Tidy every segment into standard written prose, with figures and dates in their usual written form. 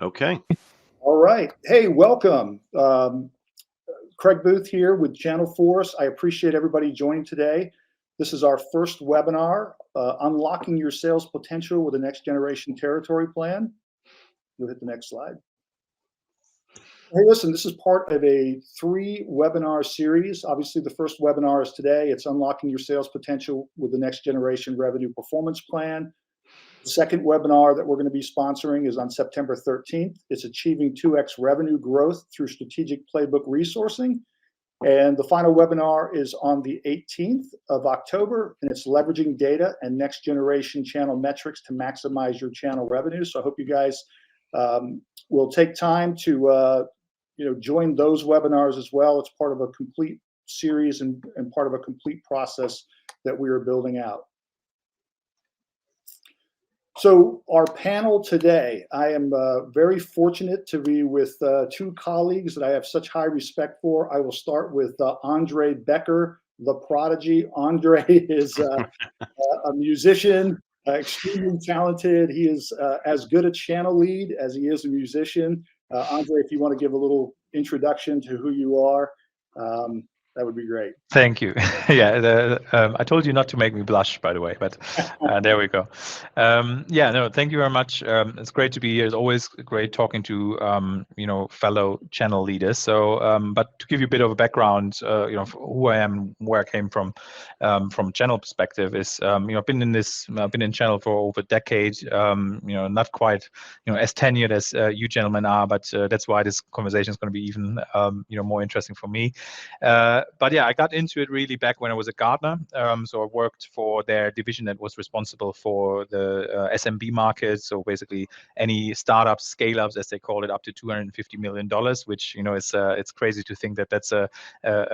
Okay. All right. Hey, welcome. Craig Booth here with Channel Force. I appreciate everybody joining today. This is our first webinar, Unlocking Your Sales Potential with a Next Generation Territory Plan. You'll hit the next slide. Hey, listen, this is part of a 3-webinar series. Obviously, the first webinar is today. It's Unlocking Your Sales Potential with the Next Generation Revenue Performance Plan. The second webinar that we're going to be sponsoring is on September 13th. It's Achieving 2x Revenue Growth Through Strategic Playbook Resourcing. And the final webinar is on the 18th of October, and it's Leveraging Data and Next Generation Channel Metrics to Maximize Your Channel Revenue. So I hope you guys will take time to join those webinars as well. It's part of a complete series and part of a complete process that we are building out. So our panel today, I am very fortunate to be with 2 colleagues that I have such high respect for. I will start with Andre Becker, the prodigy. Andre is a musician, extremely talented. He is as good a channel lead as he is a musician. Andre, if you want to give a little introduction to who you are, that would be great. Thank you. Yeah, I told you not to make me blush, by the way, but there we go. Thank you very much. It's great to be here. It's always great talking to fellow channel leaders. So, but to give you a bit of a background, who I am, where I came from channel perspective is, I've been in channel for over a decade. Not quite, as tenured as you gentlemen are, but that's why this conversation is going to be even, more interesting for me. But yeah, I got into it really back when I was at Gartner. So I worked for their division that was responsible for the SMB market. So basically any startups, scale-ups, as they call it, up to $250 million, which, it's crazy to think that that's a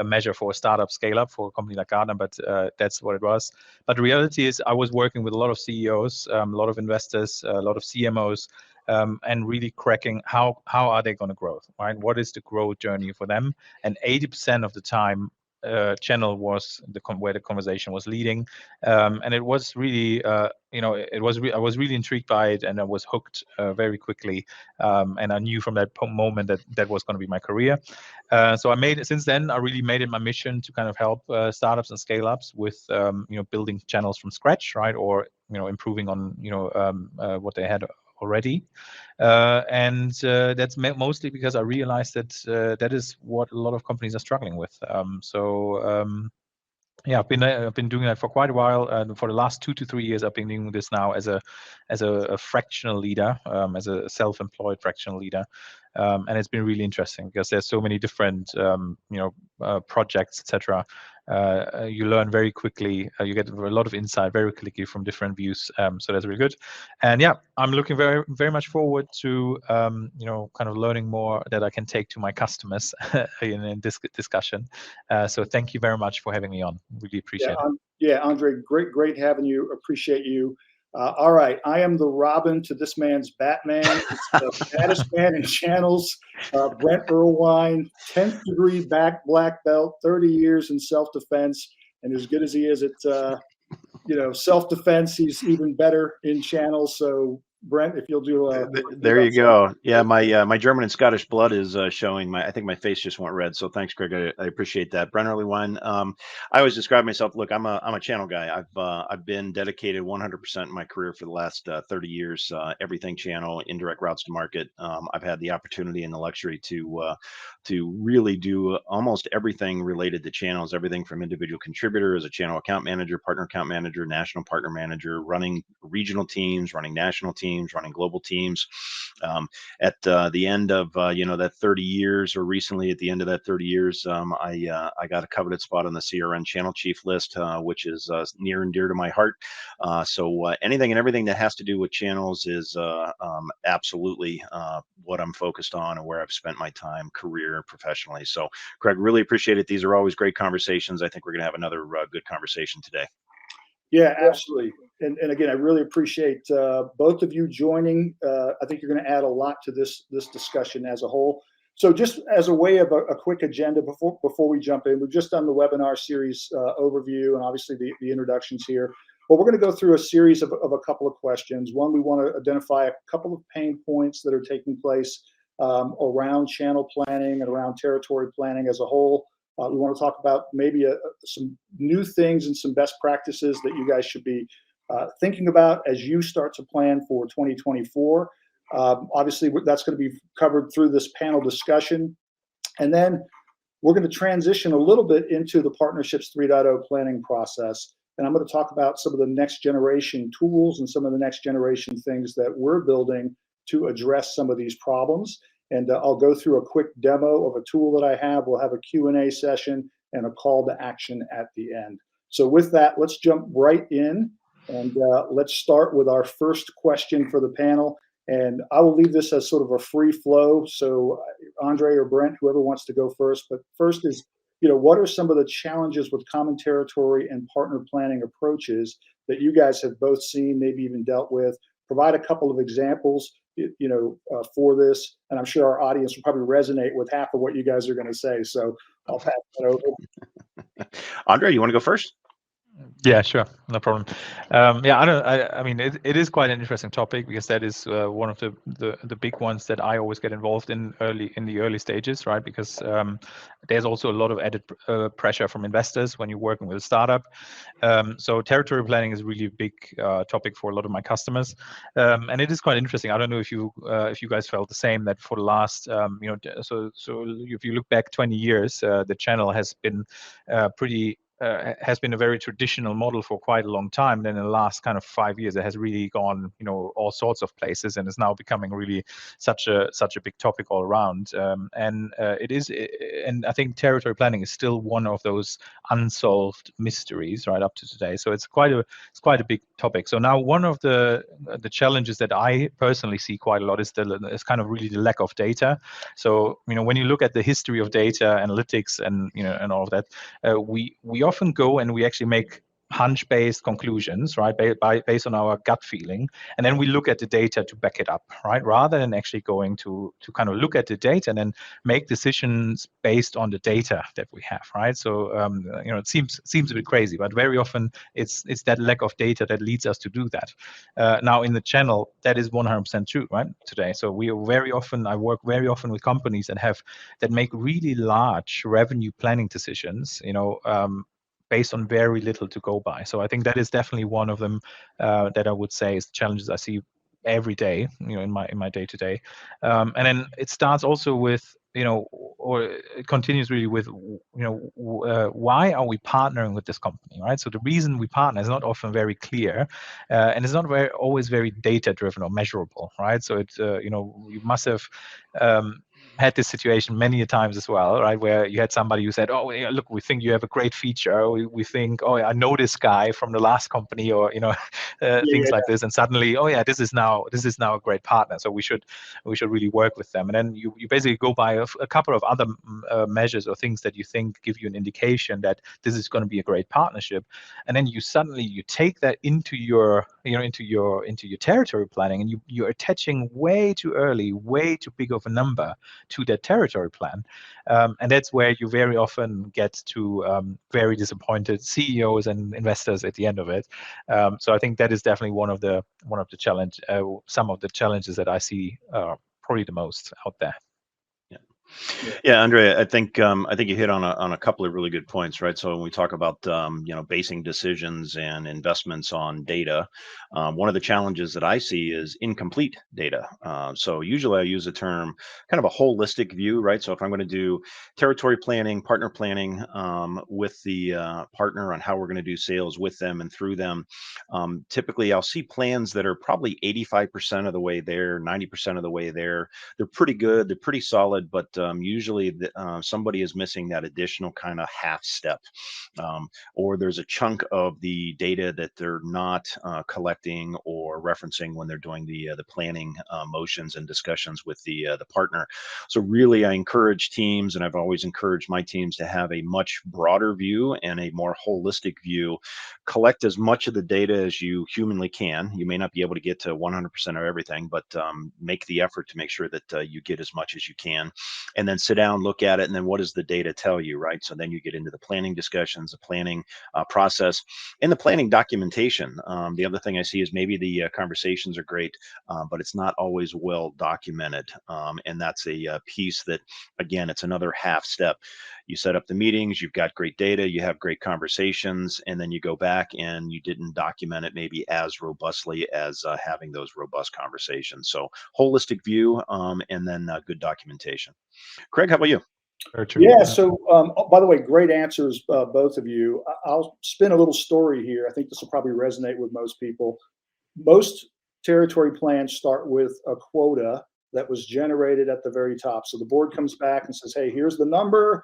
measure for a startup scale-up for a company like Gartner, but that's what it was. But the reality is I was working with a lot of CEOs, a lot of investors, a lot of CMOs, and really cracking how are they going to grow, right? What is the growth journey for them? And 80% of the time, channel was where the conversation was leading, and it was really, I was really intrigued by it, and I was hooked very quickly, and I knew from that moment that was going to be my career. So since then I really made it my mission to kind of help startups and scale-ups with building channels from scratch, right, or improving on what they had already, and that's mostly because I realized that that is what a lot of companies are struggling with. Yeah, I've been doing that for quite a while, and for the last 2 to 3 years, I've been doing this now as a fractional leader, as a self-employed fractional leader, and it's been really interesting because there's so many different projects, etc. You learn very quickly. You get a lot of insight very quickly from different views. So that's really good. And yeah, I'm looking very, very much forward to kind of learning more that I can take to my customers in this discussion. So thank you very much for having me on. Really appreciate it. Yeah, Andre, great having you. Appreciate you. All right, I am the Robin to this man's Batman. It's the baddest man in channels, Brent Erlewine, 10th degree black belt, 30 years in self-defense, and as good as he is at self-defense, he's even better in channels. So Brent, if you'll do there you go. Yeah, my German and Scottish blood is showing. I think my face just went red. So thanks, Greg. I appreciate that. Brent Erlewine. I always describe myself. Look, I'm a channel guy. I've been dedicated 100% in my career for the last 30 years. Everything channel, indirect routes to market. I've had the opportunity and the luxury to really do almost everything related to channels. Everything from individual contributor as a channel account manager, partner account manager, national partner manager, running regional teams, running national teams, running global teams. At the end of that 30 years, or recently at the end of that 30 years, I got a coveted spot on the CRN channel chief list, which is near and dear to my heart. So anything and everything that has to do with channels is absolutely what I'm focused on and where I've spent my time, career, professionally. So, Craig, really appreciate it. These are always great conversations. I think we're going to have another good conversation today. Yeah, absolutely. And again, I really appreciate both of you joining. I think you're going to add a lot to this discussion as a whole. So just as a way of a quick agenda before we jump in, we've just done the webinar series overview and obviously the introductions here. Well, we're going to go through a series of a couple of questions. One, we want to identify a couple of pain points that are taking place around channel planning and around territory planning as a whole. We want to talk about maybe some new things and some best practices that you guys should be thinking about as you start to plan for 2024. Obviously, that's going to be covered through this panel discussion. And then we're going to transition a little bit into the Partnerships 3.0 planning process. And I'm going to talk about some of the next generation tools and some of the next generation things that we're building to address some of these problems. And I'll go through a quick demo of a tool that I have. We'll have a Q&A session and a call to action at the end. So with that, let's jump right in, and let's start with our first question for the panel. And I will leave this as sort of a free flow. So Andre or Brent, whoever wants to go first. But first is, what are some of the challenges with common territory and partner planning approaches that you guys have both seen, maybe even dealt with? Provide a couple of examples, for this. And I'm sure our audience will probably resonate with half of what you guys are going to say. So I'll pass that over. Andre, you want to go first? Yeah, sure, no problem. I mean, it is quite an interesting topic, because that is one of the big ones that I always get involved in the early stages, right? Because there's also a lot of added pressure from investors when you're working with a startup. So territory planning is really a big topic for a lot of my customers, and it is quite interesting. I don't know if you guys felt the same, that for the last so if you look back 20 years, the channel has been has been a very traditional model for quite a long time. Then in the last kind of 5 years, it has really gone, all sorts of places, and is now becoming really such a big topic all around. And I think territory planning is still one of those unsolved mysteries right up to today. So it's quite a big topic. So now one of the challenges that I personally see quite a lot is kind of really the lack of data. So when you look at the history of data analytics and and all of that, we often go and we actually make hunch-based conclusions, right, based on our gut feeling, and then we look at the data to back it up, right, rather than actually going to kind of look at the data and then make decisions based on the data that we have, right? So it seems a bit crazy, but very often it's that lack of data that leads us to do that. Now in the channel, that is 100% true, right, today. So I work very often with companies that make really large revenue planning decisions, based on very little to go by. So I think that is definitely one of them that I would say is challenges I see every day, in my day to day. And then it starts also with, or it continues really with, why are we partnering with this company, right? So the reason we partner is not often very clear, and it's not always very data driven or measurable, right? So it's, you must have had this situation many times as well, right? Where you had somebody who said, "Oh, yeah, look, we think you have a great feature. We think, oh, I know this guy from the last company," or things like this. And suddenly, oh yeah, this is now a great partner. So we should really work with them. And then you basically go by a couple of other measures or things that you think give you an indication that this is going to be a great partnership. And then you take that into your territory planning, and you're attaching way too early, way too big of a number to that territory plan, and that's where you very often get to very disappointed CEOs and investors at the end of it. So I think that is definitely one of the challenge, some of the challenges that I see probably the most out there. Yeah, Andre, I think you hit on a couple of really good points, right? So when we talk about basing decisions and investments on data, one of the challenges that I see is incomplete data. So usually I use the term kind of a holistic view, right? So if I'm going to do territory planning, partner planning with the partner on how we're going to do sales with them and through them, typically I'll see plans that are probably 85% of the way there, 90% of the way there. They're pretty good, they're pretty solid, but usually somebody is missing that additional kind of half step, or there's a chunk of the data that they're not collecting or are referencing when they're doing the planning motions and discussions with the partner. So really, I encourage teams, and I've always encouraged my teams to have a much broader view and a more holistic view. Collect as much of the data as you humanly can. You may not be able to get to 100% of everything, but make the effort to make sure that you get as much as you can, and then sit down, look at it, and then what does the data tell you, right? So then you get into the planning discussions, the planning process, and the planning documentation. The other thing I see is maybe the conversations are great, but it's not always well documented, and that's a piece that, again, it's another half step. You set up the meetings, you've got great data, you have great conversations, and then you go back and you didn't document it maybe as robustly as having those robust conversations. So holistic view, and then good documentation. Craig, how about you? Very true. Yeah. So, by the way, great answers, both of you. I'll spin a little story here. I think this will probably resonate with most people. Most territory plans start with a quota that was generated at the very top. So the board comes back and says, hey, here's the number.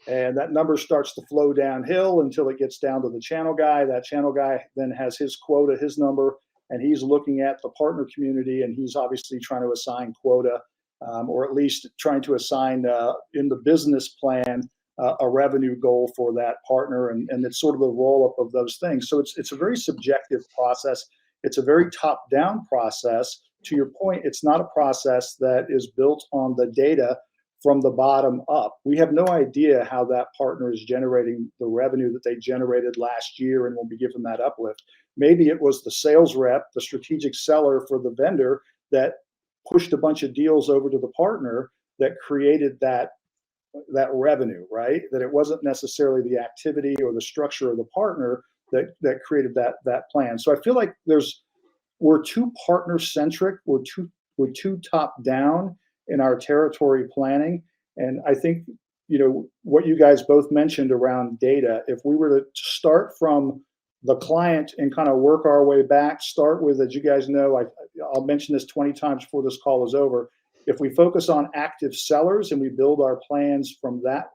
And that number starts to flow downhill until it gets down to the channel guy. That channel guy then has his quota, his number, and he's looking at the partner community, and he's obviously trying to assign quota, or at least trying to assign in the business plan a revenue goal for that partner. And it's sort of a roll up of those things. So it's a very subjective process. It's a very top down process. To your point, it's not a process that is built on the data from the bottom up. We have no idea how that partner is generating the revenue that they generated last year, and we'll be giving that uplift. Maybe it was the sales rep, the strategic seller for the vendor, that pushed a bunch of deals over to the partner that created that revenue, right? That it wasn't necessarily the activity or the structure of the partner that created that plan. So I feel like we're too partner centric. We're too top down in our territory planning. And I think, what you guys both mentioned around data, if we were to start from the client and kind of work our way back, start with, as you guys know, I'll mention this 20 times before this call is over. If we focus on active sellers and we build our plans from that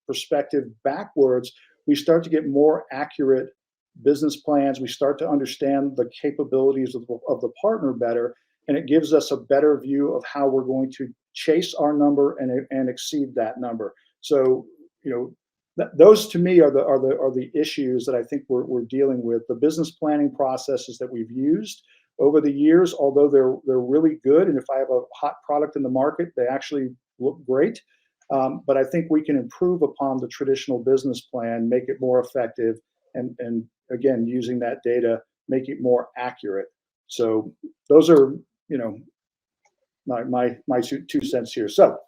perspective backwards, we start to get more accurate business plans. We start to understand the capabilities of the partner better, and it gives us a better view of how we're going to chase our number and exceed that number. So, those to me are the issues that I think we're dealing with. The business planning processes that we've used over the years, although they're really good, and if I have a hot product in the market, they actually look great. But I think we can improve upon the traditional business plan, make it more effective, and again, using that data, make it more accurate. So those are, my 2 cents here. So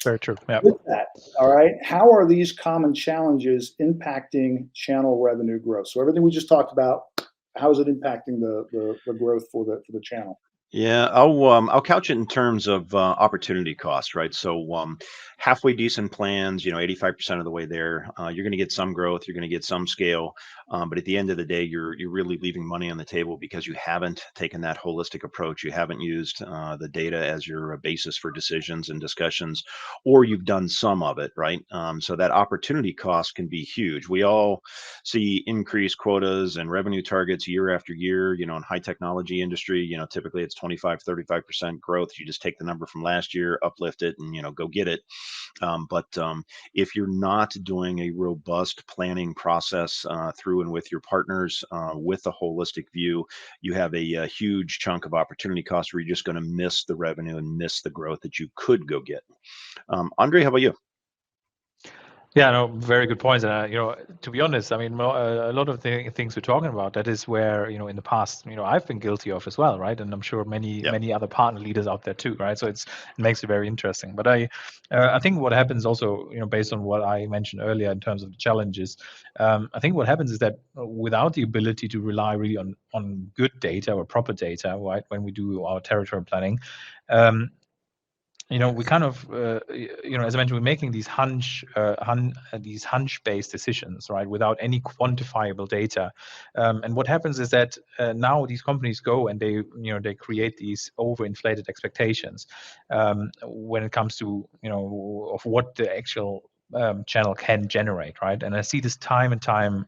very true. Yeah. With that, all right, how are these common challenges impacting channel revenue growth? So everything we just talked about, how is it impacting the growth for the channel? Yeah, I'll couch it in terms of opportunity cost, right? So halfway decent plans, 85% of the way there, you're going to get some growth, you're going to get some scale, but at the end of the day, you're really leaving money on the table because you haven't taken that holistic approach. You haven't used the data as your basis for decisions and discussions, or you've done some of it, right? So that opportunity cost can be huge. We all see increased quotas and revenue targets year after year. In high technology industry, typically it's 25-35% growth. You just take the number from last year, uplift it, and go get it. But if you're not doing a robust planning process through and with your partners with a holistic view, you have a huge chunk of opportunity cost where you're just going to miss the revenue and miss the growth that you could go get. Andre, how about you? Yeah, no, very good points. And to be honest, I mean, a lot of the things we're talking about, that is where in the past, I've been guilty of as well, right? And I'm sure many other partner leaders out there too, right? So it makes it very interesting. But I think what happens also, based on what I mentioned earlier in terms of the challenges, I think what happens is that without the ability to rely really on good data or proper data, right, when we do our territory planning. We kind of, as I mentioned, we're making these hunch-based decisions, right, without any quantifiable data. And what happens is that now these companies go and they create these overinflated expectations when it comes to, of what the actual channel can generate, right? And I see this time and time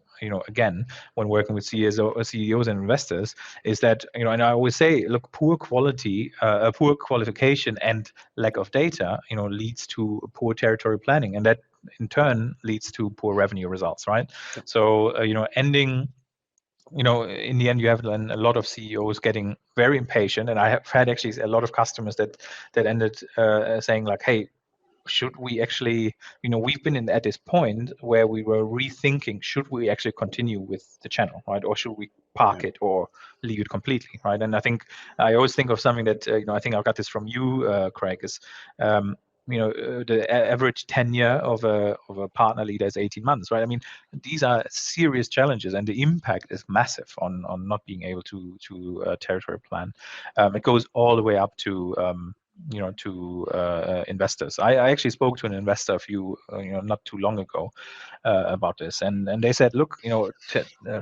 again, when working with CEOs and investors, is that, and I always say, look, poor quality, poor qualification and lack of data, leads to poor territory planning, and that in turn leads to poor revenue results, right? So, ending, in the end, you have then a lot of CEOs getting very impatient, and I have had actually a lot of customers that ended saying like, hey, should we actually, we've been at this point where we were rethinking, should we actually continue with the channel, right? Or should we park it or leave it completely, right? And I always think of something that, I think I got this from you, Craig, is, the average tenure of a partner leader is 18 months, right? I mean, these are serious challenges, and the impact is massive on not being able to territory plan. It goes all the way up to investors. I actually spoke to an investor not too long ago about this, and they said, look,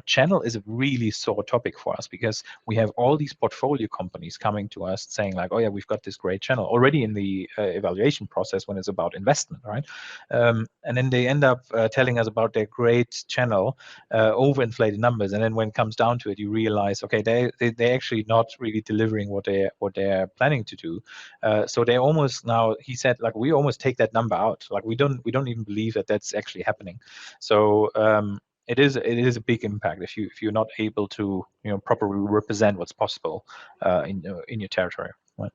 channel is a really sore topic for us, because we have all these portfolio companies coming to us saying like, oh yeah, we've got this great channel already in the evaluation process when it's about investment, right? And then they end up telling us about their great channel, overinflated numbers, and then when it comes down to it, you realize, okay, they're actually not really delivering what they're planning to do. So they almost, now he said, like, we almost take that number out, like we don't even believe that that's actually happening. So it is a big impact if you're not able to properly represent what's possible in your territory. Right?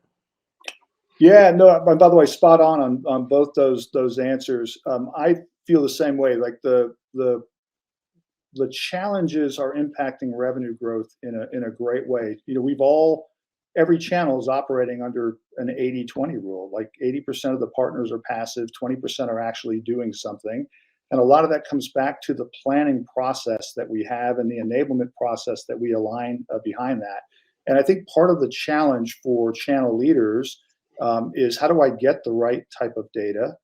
Yeah, no. By the way, spot on both those answers. I feel the same way. Like the challenges are impacting revenue growth in a great way. Every channel is operating under an 80-20 rule. Like 80% of the partners are passive, 20% are actually doing something. And a lot of that comes back to the planning process that we have and the enablement process that we align behind that. And I think part of the challenge for channel leaders is, how do I get the right type of data?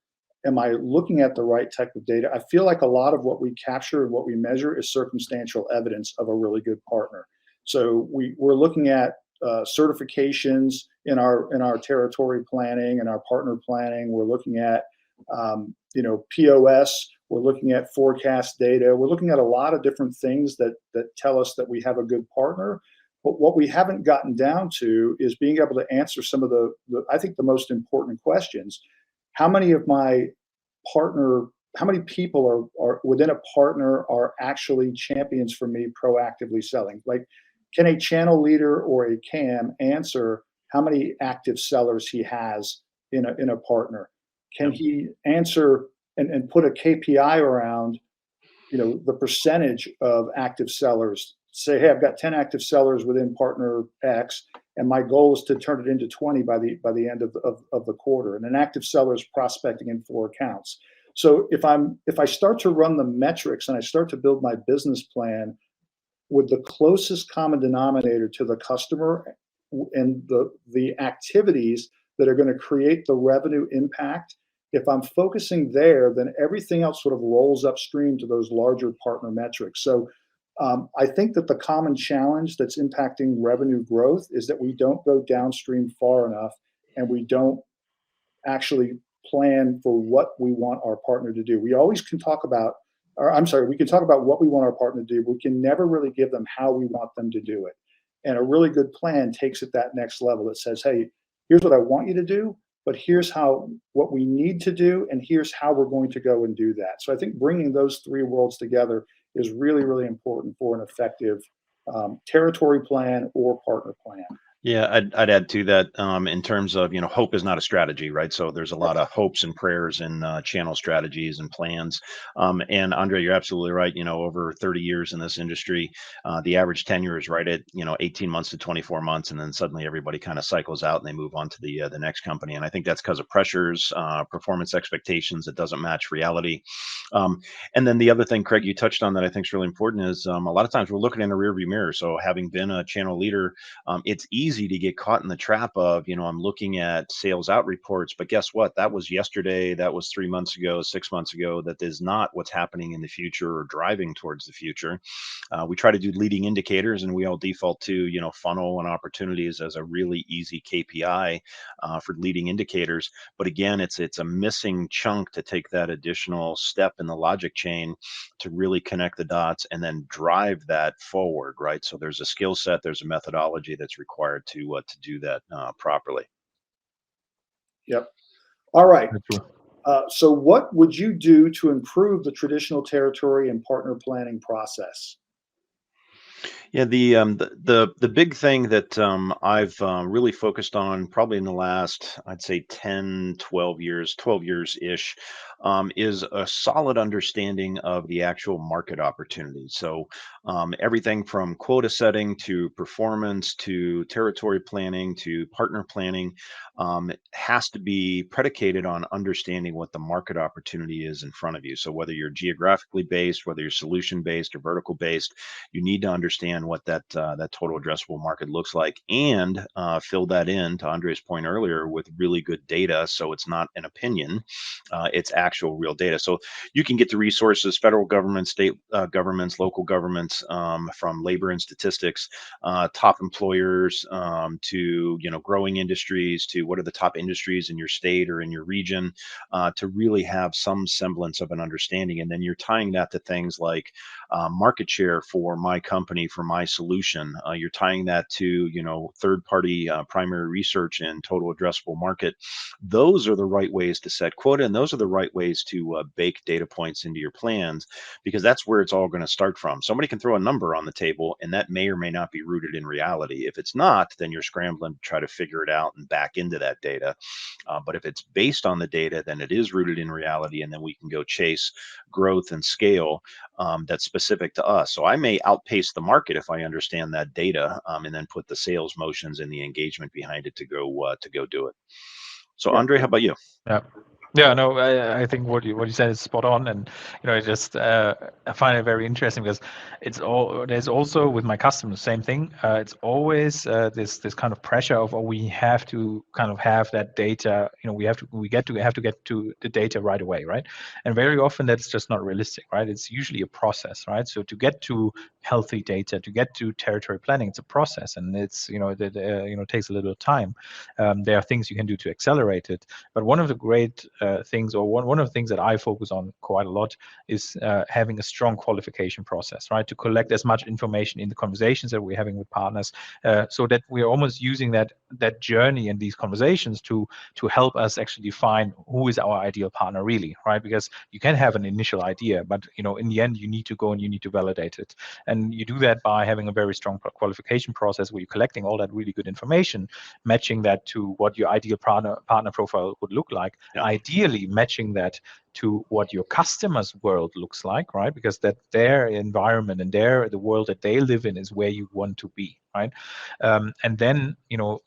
Am I looking at the right type of data? I feel like a lot of what we capture and what we measure is circumstantial evidence of a really good partner. So we're looking at certifications in our territory planning and our partner planning. We're looking at POS. We're looking at forecast data. We're looking at a lot of different things that tell us that we have a good partner. But what we haven't gotten down to is being able to answer some of the I think the most important questions. How many people are within a partner are actually champions for me proactively selling? Like, can a channel leader or a CAM answer how many active sellers he has in a partner? Can he answer and put a KPI around, the percentage of active sellers? Say, hey, I've got 10 active sellers within partner X, and my goal is to turn it into 20 by the end of the quarter. And an active seller is prospecting in 4 accounts. So if I start to run the metrics and I start to build my business plan with the closest common denominator to the customer and the activities that are going to create the revenue impact, if I'm focusing there, then everything else sort of rolls upstream to those larger partner metrics. So I think that the common challenge that's impacting revenue growth is that we don't go downstream far enough, and we don't actually plan for what we want our partner to do. We always can talk about, we can talk about what we want our partner to do, but we can never really give them how we want them to do it. And a really good plan takes it that next level. It says, hey, here's what I want you to do, but here's what we need to do, and here's how we're going to go and do that. So I think bringing those 3 worlds together is really, really important for an effective territory plan or partner plan. Yeah, I'd add to that in terms of, hope is not a strategy, right? So there's a lot of hopes and prayers in channel strategies and plans. And Andre, you're absolutely right. Over 30 years in this industry, the average tenure is right at 18 months to 24 months, and then suddenly everybody kind of cycles out and they move on to the next company. And I think that's because of pressures, performance expectations that doesn't match reality. And then the other thing, Craig, you touched on that I think is really important is a lot of times we're looking in a rearview mirror. So having been a channel leader, it's easy easy to get caught in the trap of, I'm looking at sales out reports, but guess what? That was yesterday, that was 3 months ago, 6 months ago. That is not what's happening in the future or driving towards the future. We try to do leading indicators, and we all default to, funnel and opportunities as a really easy KPI for leading indicators. But again, it's a missing chunk to take that additional step in the logic chain to really connect the dots and then drive that forward, right? So there's a skill set, there's a methodology that's required to do that properly. Yep. All right. That's true. So what would you do to improve the traditional territory and partner planning process? Yeah, the big thing that I've really focused on probably in the last, I'd say 10, 12 years, 12 years ish, is a solid understanding of the actual market opportunity. So everything from quota setting to performance to territory planning to partner planning has to be predicated on understanding what the market opportunity is in front of you. So whether you're geographically based, whether you're solution based or vertical based, you need to understand what that total addressable market looks like, and fill that in, to Andre's point earlier, with really good data. So it's not an opinion, it's actual real data. So you can get the resources, federal government, state governments, local governments, from labor and statistics, top employers, to growing industries, to what are the top industries in your state or in your region, to really have some semblance of an understanding. And then you're tying that to things like market share for my company, for my solution. You're tying that to third-party primary research and total addressable market. Those are the right ways to set quota, and those are the right ways to bake data points into your plans, because that's where it's all going to start from. Somebody can throw a number on the table, and that may or may not be rooted in reality. If it's not, then you're scrambling to try to figure it out and back into that data. But if it's based on the data, then it is rooted in reality, and then we can go chase growth and scale that's specific to us. So I may outpace the market if I understand that data, and then put the sales motions and the engagement behind it to go do it. So Yeah. Andre, how about you? Yeah, no, I think what you said is spot on, and I just I find it very interesting, because there's also with my customers same thing. It's always this kind of pressure of, we have to kind of have that data. We have to get to the data right away, right? And very often that's just not realistic, right? It's usually a process, right? So to get to healthy data, to get to territory planning, it's a process, and it's takes a little time. There are things you can do to accelerate it, but one of the great things, or one of the things that I focus on quite a lot, is having a strong qualification process, right? To collect as much information in the conversations that we're having with partners, so that we're almost using that journey and these conversations to help us actually define who is our ideal partner really, right? Because you can have an initial idea, but in the end you need to go and you need to validate it, and you do that by having a very strong qualification process where you're collecting all that really good information, matching that to what your ideal partner profile would look like. Yeah. Ideally matching that to what your customers' world looks like, right? Because that their environment and the world that they live in is where you want to be, right? And then you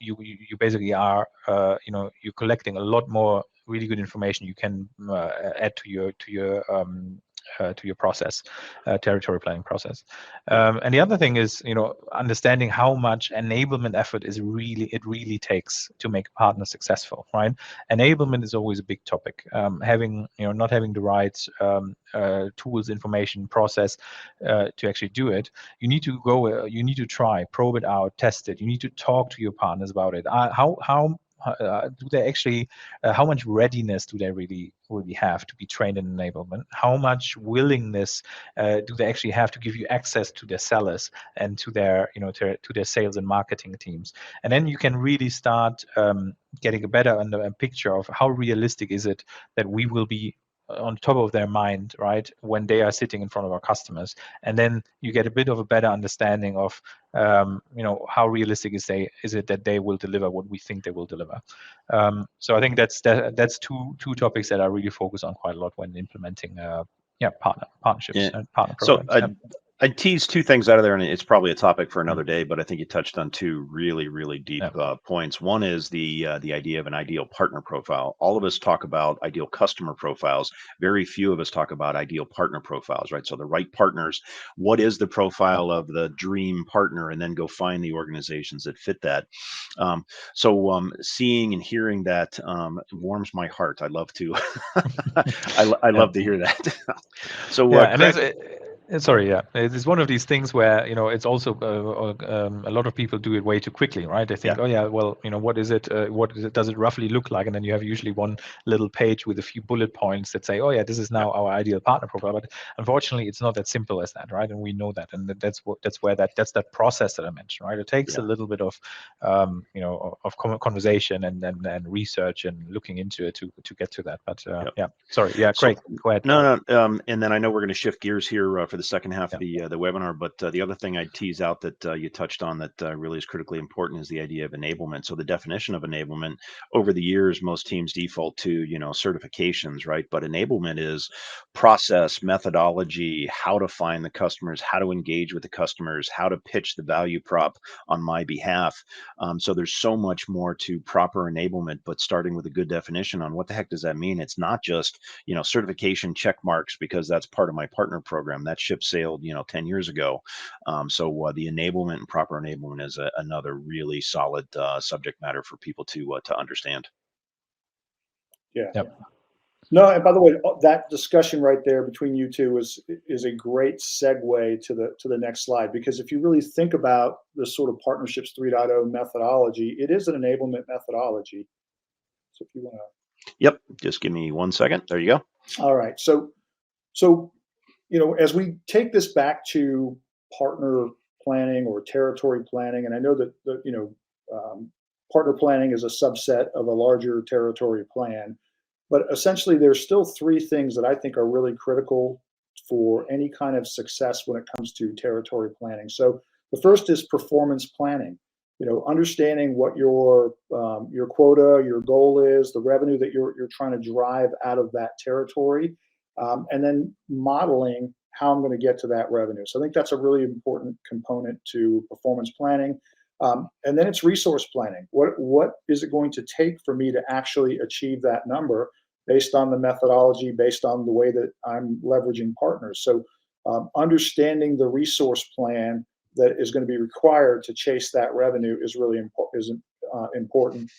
basically are you're collecting a lot more really good information you can add to your process, territory planning process. And the other thing is, understanding how much enablement effort it really takes to make a partner successful, right? Enablement is always a big topic. Having, not having the right tools, information, process to actually do it, you need to go, you need to try, probe it out, test it. You need to talk to your partners about it. How do they actually, how much readiness do they really have to be trained in enablement? How much willingness do they actually have to give you access to their sellers and to their, to their sales and marketing teams? And then you can really start getting a better picture of how realistic is it that we will be on top of their mind, right, when they are sitting in front of our customers. And then you get a bit of a better understanding of how realistic is it that they will deliver what we think they will deliver. So I think that's two topics that I really focus on quite a lot when implementing partnerships and partner programs. So I teased two things out of there, and it's probably a topic for another day. But I think you touched on two really, really deep points. One is the idea of an ideal partner profile. All of us talk about ideal customer profiles. Very few of us talk about ideal partner profiles, right? So the right partners. What is the profile of the dream partner, and then go find the organizations that fit that. Seeing and hearing that warms my heart. I love to. I love to hear that. So Craig, sorry, yeah, it's one of these things where, you know, it's also a lot of people do it way too quickly, right? They think, oh yeah, well, you know, what is it? Does it roughly look like? And then you have usually one little page with a few bullet points that say, oh yeah, this is now our ideal partner profile. But unfortunately, it's not that simple as that, right? And we know that, and that's that process that I mentioned, right? It takes a little bit of, you know, of conversation and research and looking into it to get to that. But yeah, sorry, yeah, Craig, go ahead. No, and then I know we're going to shift gears here for the second half of the webinar, but the other thing I'd tease out that you touched on that really is critically important is the idea of enablement. So the definition of enablement, over the years, most teams default to, you know, certifications, right? But enablement is process, methodology, how to find the customers, how to engage with the customers, how to pitch the value prop on my behalf. So there's so much more to proper enablement, but starting with a good definition on what the heck does that mean? It's not just, you know, certification check marks because that's part of my partner program. That ship sailed, you know, 10 years ago. The enablement and proper enablement is another really solid subject matter for people to understand. Yeah. Yep. No, and by the way, that discussion right there between you two is a great segue to the next slide, because if you really think about the sort of Partnerships 3.0 methodology, it is an enablement methodology. So if you want to. Yep. Just give me 1 second. There you go. All right. So you know, as we take this back to partner planning or territory planning, and I know that you know, partner planning is a subset of a larger territory plan, but essentially there's still three things that I think are really critical for any kind of success when it comes to territory planning. So the first is performance planning. You know, understanding what your quota, your goal is, the revenue that you're trying to drive out of that territory. And then modeling how I'm going to get to that revenue. So I think that's a really important component to performance planning. And then it's resource planning. What is it going to take for me to actually achieve that number based on the methodology, based on the way that I'm leveraging partners? So understanding the resource plan that is going to be required to chase that revenue is really important.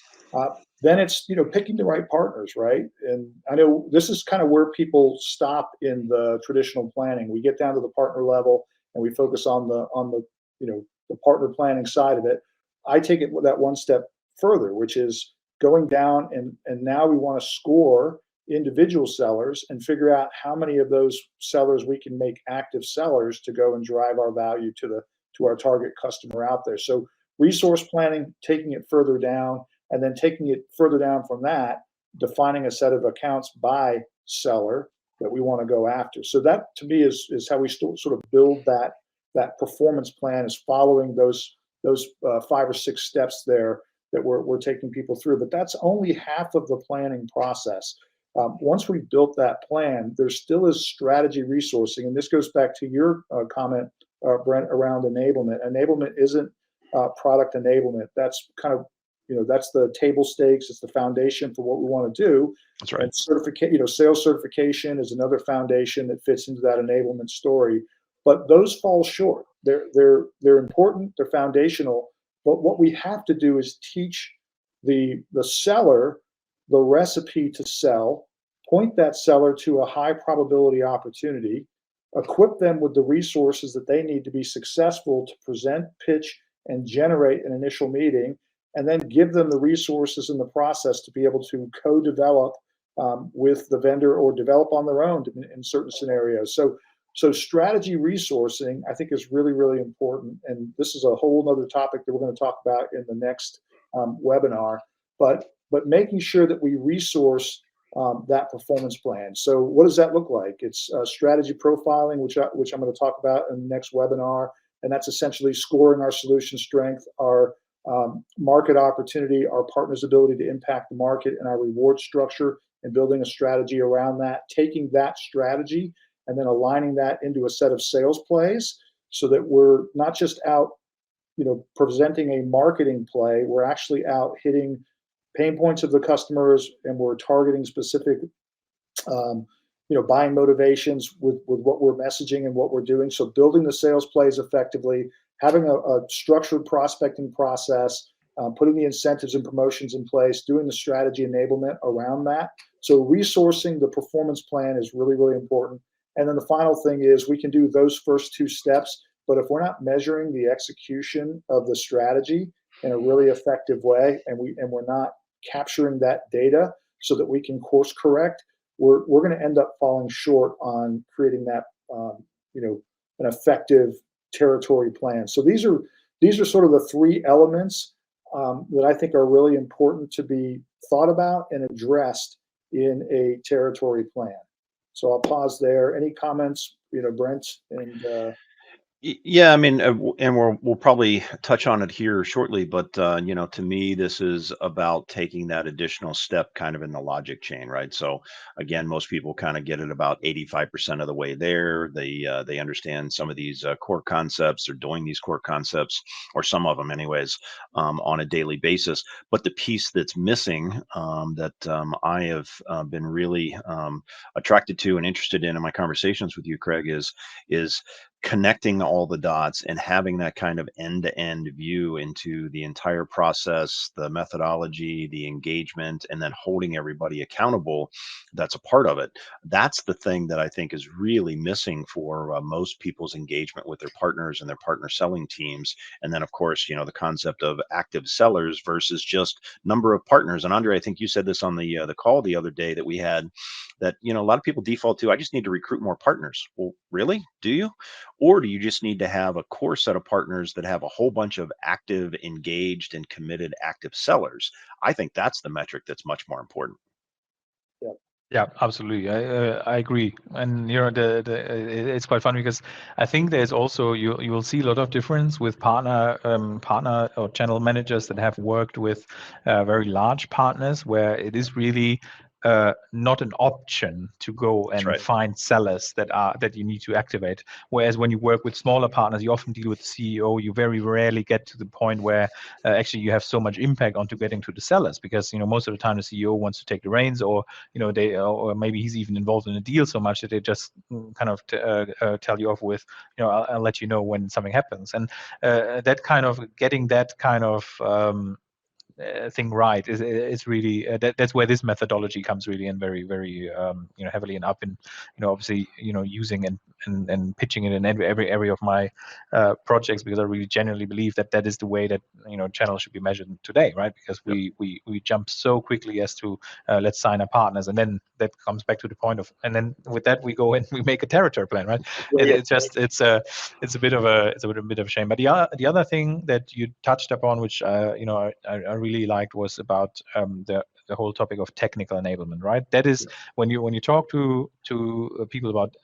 Then it's, you know, picking the right partners, right? And I know this is kind of where people stop in the traditional planning. We get down to the partner level and we focus on the you know, the partner planning side of it. I take it that one step further, which is going down and now we want to score individual sellers and figure out how many of those sellers we can make active sellers to go and drive our value to our target customer out there. So resource planning, taking it further down, and then taking it further down from that, defining a set of accounts by seller that we want to go after. So that to me is how we sort of build that performance plan, is following those 5 or 6 steps there that we're taking people through. But that's only half of the planning process. Once we've built that plan, there still is strategy resourcing, and this goes back to your comment, Brent, around enablement. Enablement isn't product enablement. That's kind of, you know, that's the table stakes. It's the foundation for what we want to do. That's right. And you know, sales certification is another foundation that fits into that enablement story. But those fall short. They're important. They're foundational. But what we have to do is teach the seller the recipe to sell, point that seller to a high probability opportunity, equip them with the resources that they need to be successful to present, pitch, and generate an initial meeting, and then give them the resources in the process to be able to co-develop with the vendor or develop on their own in certain scenarios. So strategy resourcing, I think, is really, really important. And this is a whole other topic that we're going to talk about in the next webinar. But making sure that we resource that performance plan. So what does that look like? It's strategy profiling, which I'm going to talk about in the next webinar. And that's essentially scoring our solution strength, our market opportunity, our partners' ability to impact the market, and our reward structure, and building a strategy around that, taking that strategy and then aligning that into a set of sales plays so that we're not just out, presenting a marketing play. We're actually out hitting pain points of the customers, and we're targeting specific, buying motivations with what we're messaging and what we're doing. So building the sales plays effectively, having a structured prospecting process, putting the incentives and promotions in place, doing the strategy enablement around that. So resourcing the performance plan is really, really important. And then the final thing is we can do those first two steps, but if we're not measuring the execution of the strategy in a really effective way, and we're not capturing that data so that we can course correct, we're going to end up falling short on creating that, an effective territory plan. So these are sort of the three elements that I think are really important to be thought about and addressed in a territory plan. So I'll pause there. Any comments, Brent? And Yeah, I mean, and we'll probably touch on it here shortly, but to me, this is about taking that additional step kind of in the logic chain, right? So again, most people kind of get it about 85% of the way there. They understand some of these core concepts. They're doing these core concepts, or some of them, anyways, on a daily basis. But the piece that's missing, that I have been really attracted to and interested in my conversations with you, Craig, is connecting all the dots and having that kind of end-to-end view into the entire process, the methodology, the engagement, and then holding everybody accountable that's a part of it. That's the thing that I think is really missing for most people's engagement with their partners and their partner selling teams. And then, of course, the concept of active sellers versus just number of partners. And Andre, I think you said this on the call the other day that we had, that a lot of people default to, I just need to recruit more partners. Well, really? Do you? Or do you just need to have a core set of partners that have a whole bunch of active, engaged, and committed active sellers? I think that's the metric that's much more important. Yeah, absolutely. I agree. And it's quite fun because I think there's also you will see a lot of difference with partner or channel managers that have worked with very large partners where it is really not an option to go That's and right. find sellers that you need to activate. Whereas when you work with smaller partners, you often deal with the CEO. You very rarely get to the point where actually you have so much impact onto getting to the sellers, because most of the time the CEO wants to take the reins, or or maybe he's even involved in a deal so much that they just kind of tell you off with, I'll let you know when something happens. And that kind of getting that kind of thing right is really that's where this methodology comes really in very, very heavily and up in obviously using and pitching it in every area of my projects, because I really genuinely believe that is the way that channels should be measured today, right? Because we jump so quickly as to let's sign up partners, and then that comes back to the point of, and then with that we go and we make a territory plan, right? It's a bit of a shame. But the other thing that you touched upon, which I really liked, was about the whole topic of technical enablement, right? That is when you talk to people about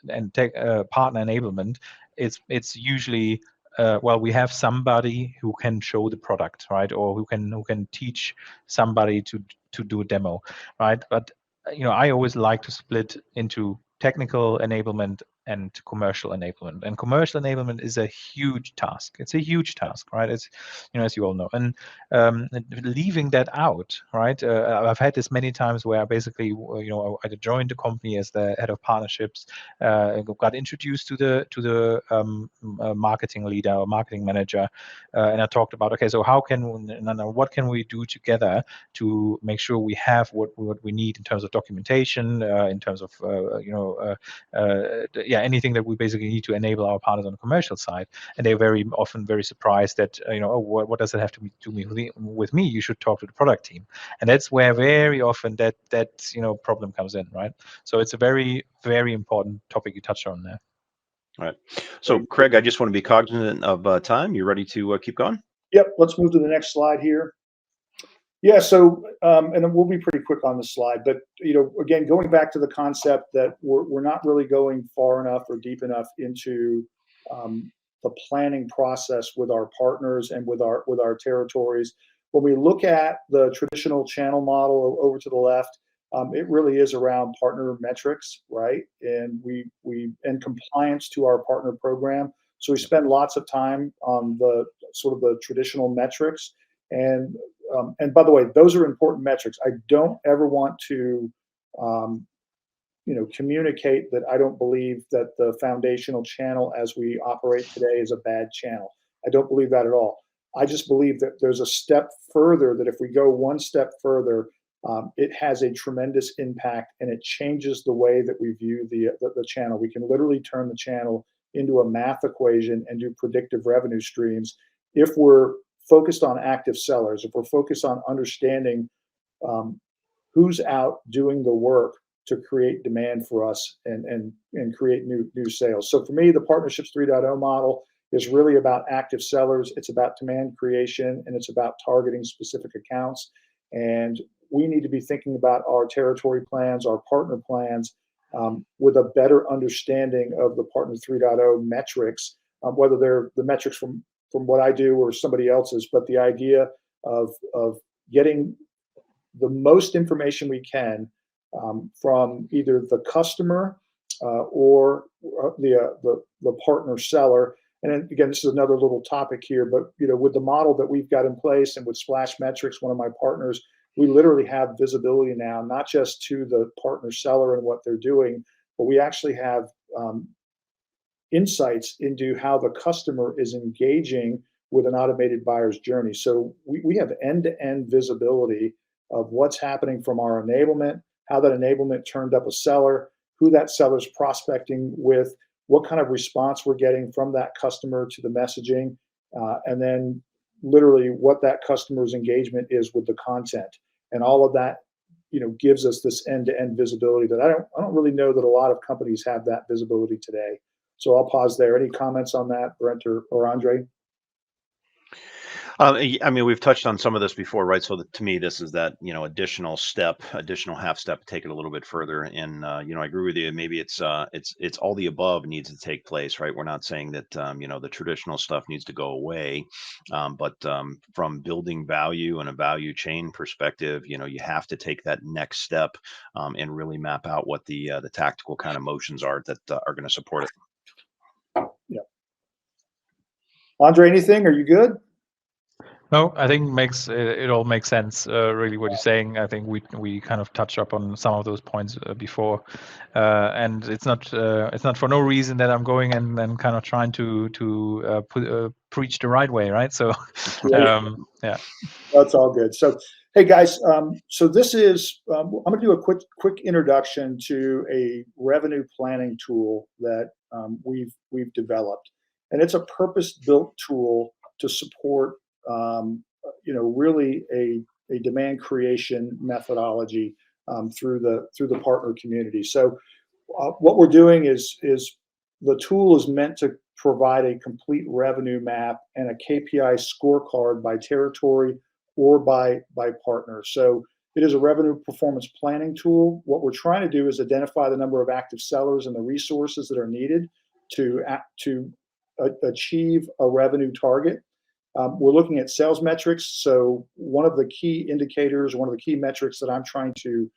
partner enablement, it's usually we have somebody who can show the product, right, or who can teach somebody to do a demo, right? But I always like to split into technical enablement and commercial enablement. And commercial enablement is a huge task. It's a huge task, right? It's, as you all know. And leaving that out, right? I've had this many times where I basically, I joined the company as the head of partnerships, got introduced to the marketing leader or marketing manager, and I talked about, okay, so what can we do together to make sure we have what we need in terms of documentation, in terms of anything that we basically need to enable our partners on the commercial side. And they're very often very surprised that what does it have to do with me? You should talk to the product team. And that's where very often that problem comes in, right? So it's a very, very important topic you touched on there. All right. So Craig, I just want to be cognizant of time. You ready to keep going? Yep. Let's move to the next slide here. Yeah, so, and we'll be pretty quick on this slide, but, again, going back to the concept that we're not really going far enough or deep enough into the planning process with our partners and with our territories. When we look at the traditional channel model over to the left, it really is around partner metrics, right? And we compliance to our partner program. So we spend lots of time on the sort of the traditional metrics. And by the way, those are important metrics. I don't ever want to, communicate that I don't believe that the foundational channel as we operate today is a bad channel. I don't believe that at all. I just believe that there's a step further, that if we go one step further, it has a tremendous impact, and it changes the way that we view the channel. We can literally turn the channel into a math equation and do predictive revenue streams if we're focused on active sellers, if we're focused on understanding who's out doing the work to create demand for us and create new sales. So for me, the Partnerships 3.0 model is really about active sellers. It's about demand creation, and it's about targeting specific accounts. And we need to be thinking about our territory plans, our partner plans, with a better understanding of the Partner 3.0 metrics, whether they're the metrics from what I do or somebody else's, but the idea of getting the most information we can from either the customer or the partner seller. And then, again, this is another little topic here, but with the model that we've got in place and with Splash Metrics, one of my partners, we literally have visibility now, not just to the partner seller and what they're doing, but we actually have insights into how the customer is engaging with an automated buyer's journey. So we have end-to-end visibility of what's happening from our enablement, how that enablement turned up a seller, who that seller's prospecting with, what kind of response we're getting from that customer to the messaging, and then literally what that customer's engagement is with the content. And all of that, gives us this end-to-end visibility that I don't really know that a lot of companies have that visibility today. So I'll pause there. Any comments on that, Brent or Andre? I mean, we've touched on some of this before, right? So to me, this is that, additional half step, take it a little bit further. And, I agree with you. Maybe it's all the above needs to take place, right? We're not saying that, the traditional stuff needs to go away. But from building value and a value chain perspective, you have to take that next step and really map out what the tactical kind of motions are that are going to support it. Yeah. Andre, anything? Are you good? No, I think it all makes sense. Really, what you're saying. I think we kind of touched up on some of those points before, and it's not for no reason that I'm going and then kind of trying to preach the right way, right? So, yeah, that's all good. So, hey guys, so this is I'm going to do a quick introduction to a revenue planning tool that we've developed, and it's a purpose-built tool to support really a demand creation methodology through the partner community. So what we're doing is the tool is meant to provide a complete revenue map and a KPI scorecard by territory or by partner. So it is a revenue performance planning tool. What we're trying to do is identify the number of active sellers and the resources that are needed to achieve a revenue target. We're looking at sales metrics. So one of the key indicators, one of the key metrics that I'm trying to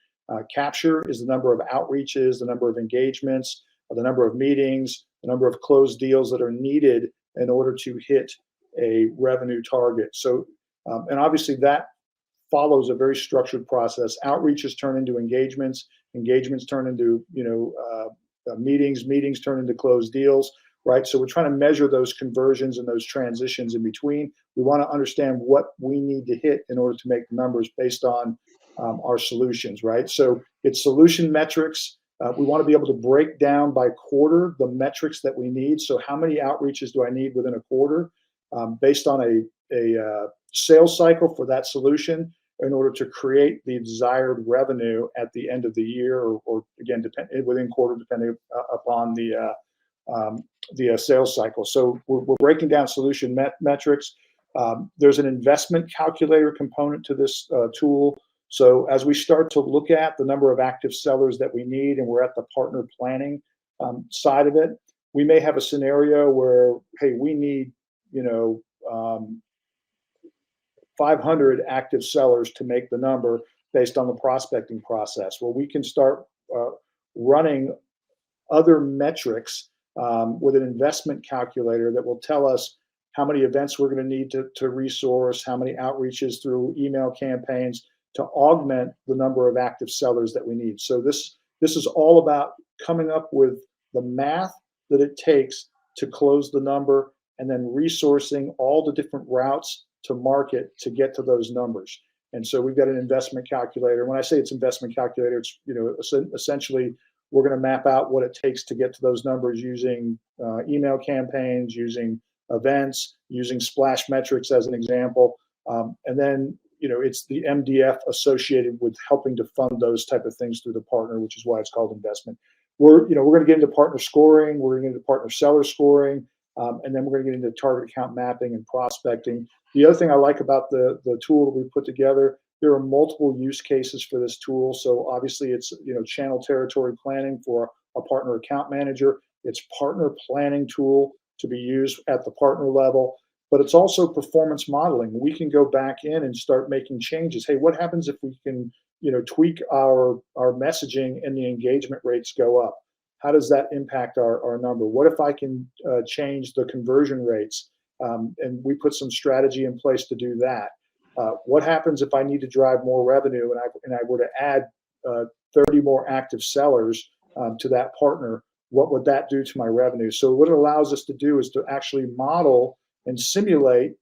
capture is the number of outreaches, the number of engagements, the number of meetings, the number of closed deals that are needed in order to hit a revenue target. So, and obviously that follows a very structured process. Outreaches turn into engagements, engagements turn into meetings turn into closed deals. Right. So we're trying to measure those conversions and those transitions in between. We want to understand what we need to hit in order to make the numbers based on our solutions. Right. So it's solution metrics. We want to be able to break down by quarter the metrics that we need. So how many outreaches do I need within a quarter based on a sales cycle for that solution in order to create the desired revenue at the end of the year or again, within quarter, depending upon the sales cycle. So we're breaking down solution metrics. There's an investment calculator component to this tool. So as we start to look at the number of active sellers that we need, and we're at the partner planning side of it, we may have a scenario where, hey, we need 500 active sellers to make the number based on the prospecting process. Well, we can start running other metrics with an investment calculator that will tell us how many events we're going to need to resource, how many outreaches through email campaigns to augment the number of active sellers that we need. So this is all about coming up with the math that it takes to close the number, and then resourcing all the different routes to market to get to those numbers. And so we've got an investment calculator. When I say it's investment calculator, it's, you know, essentially we're going to map out what it takes to get to those numbers using email campaigns, using events, using splash metrics as an example. And then, you know, it's the MDF associated with helping to fund those type of things through the partner, which is why it's called investment. We're going to get into partner scoring. We're going to get into partner seller scoring. And then we're going to get into target account mapping and prospecting. The other thing I like about the tool that we put together, there are multiple use cases for this tool. So obviously it's, you know, channel territory planning for a partner account manager. It's partner planning tool to be used at the partner level, but it's also performance modeling. We can go back in and start making changes. Hey, what happens if we can, you know, tweak our messaging and the engagement rates go up? How does that impact our number? What if I can change the conversion rates? And we put some strategy in place to do that. What happens if I need to drive more revenue and I were to add 30 more active sellers to that partner? What would that do to my revenue? So what it allows us to do is to actually model and simulate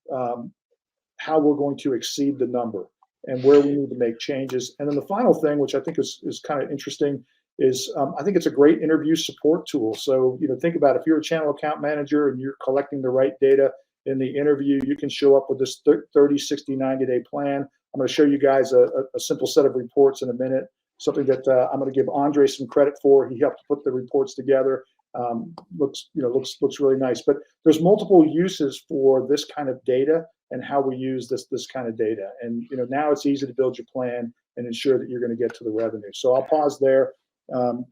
how we're going to exceed the number and where we need to make changes. And then the final thing, which I think is kind of interesting, is I think it's a great interview support tool. So, you know, think about if you're a channel account manager and you're collecting the right data in the interview, you can show up with this 30, 60, 90-day plan. I'm going to show you guys a simple set of reports in a minute, something that I'm going to give Andre some credit for. He helped put the reports together. Looks really nice. But there's multiple uses for this kind of data and how we use this kind of data. And, you know, now it's easy to build your plan and ensure that you're going to get to the revenue. So I'll pause there.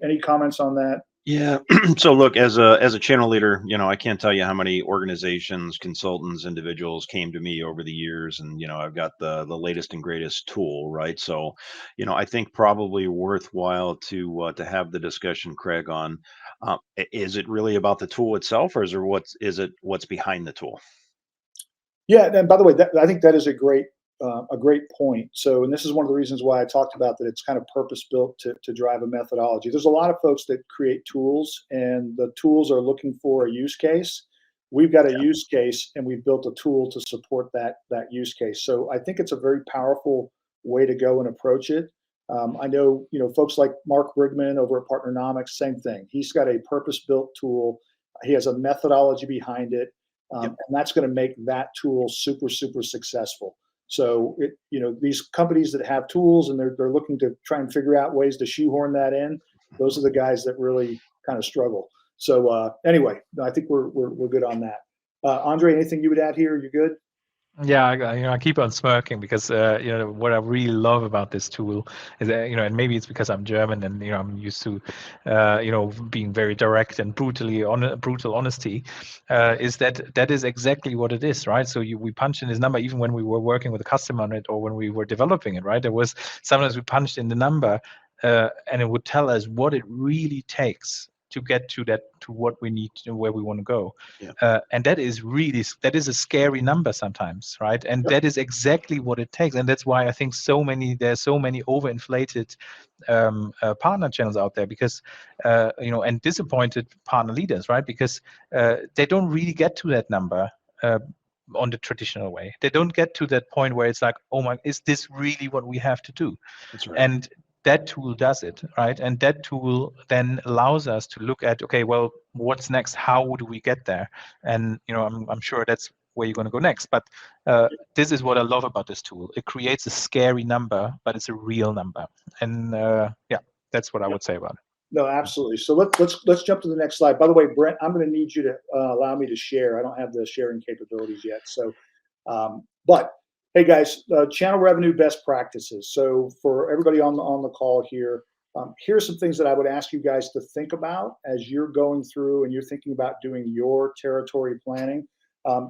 Any comments on that? Yeah. So look, as a channel leader, you know, I can't tell you how many organizations, consultants, individuals came to me over the years, and you know, I've got the latest and greatest tool, right? So, you know, I think probably worthwhile to have the discussion, Craig, on is it really about the tool itself, or is it what's behind the tool? Yeah, and by the way, I think that is a great point. So, and this is one of the reasons why I talked about that it's kind of purpose built to drive a methodology. There's a lot of folks that create tools, and the tools are looking for a use case. We've got a use case, and we've built a tool to support that use case. So, I think it's a very powerful way to go and approach it. I know, you know, folks like Mark Brigman over at Partnernomics, same thing. He's got a purpose built tool. He has a methodology behind it. And that's going to make that tool super, super successful. So, you know, these companies that have tools and they're looking to try and figure out ways to shoehorn that in, those are the guys that really kind of struggle. So anyway, I think we're good on that. Andre, anything you would add here? You good? Yeah, I keep on smirking because you know, what I really love about this tool is that, you know, and maybe it's because I'm German and, you know, I'm used to you know, being very direct and brutal honesty, is that is exactly what it is, right? So we punched in this number even when we were working with a customer on it or when we were developing it, right? There was sometimes we punched in the number and it would tell us what it really takes to get to what we need to, where we want to go. And that is a scary number sometimes, right? And that is exactly what it takes. And that's why I think there's so many overinflated partner channels out there, because you know, and disappointed partner leaders, right? Because they don't really get to that number on the traditional way. They don't get to that point where it's like, oh my, is this really what we have to do? That's right. And that tool does it, right? And that tool then allows us to look at, okay, well, what's next? How do we get there? And, you know, I'm sure that's where you're going to go next. But this is what I love about this tool. It creates a scary number, but it's a real number. And yeah, that's what I would say about it. No, absolutely. So let's jump to the next slide. By the way, Brent, I'm going to need you to allow me to share. I don't have the sharing capabilities yet. So, but hey guys, channel revenue best practices. So for everybody on the call here, here's some things that I would ask you guys to think about as you're going through and you're thinking about doing your territory planning.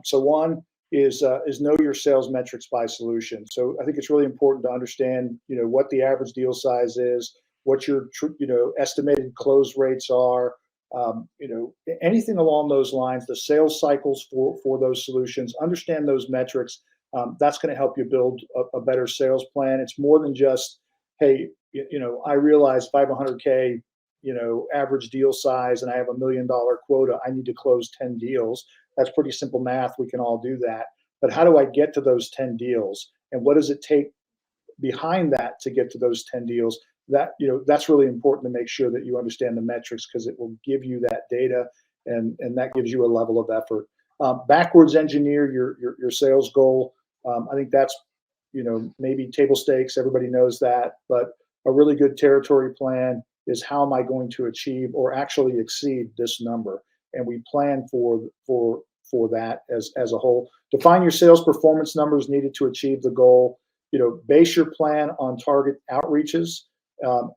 So one is know your sales metrics by solution. So I think it's really important to understand, you know, what the average deal size is, what your estimated close rates are, Anything along those lines, the sales cycles for those solutions, understand those metrics. That's going to help you build a better sales plan. It's more than just, hey, I realize 500K, average deal size, and I have $1 million quota. I need to close 10 deals. That's pretty simple math. We can all do that. But how do I get to those 10 deals? And what does it take behind that to get to those 10 deals? That's really important to make sure that you understand the metrics, because it will give you that data, and that gives you a level of effort. Backwards engineer your sales goal. I think that's, maybe table stakes. Everybody knows that, but a really good territory plan is, how am I going to achieve or actually exceed this number? And we plan for that as a whole. Define your sales performance numbers needed to achieve the goal. Base your plan on target outreaches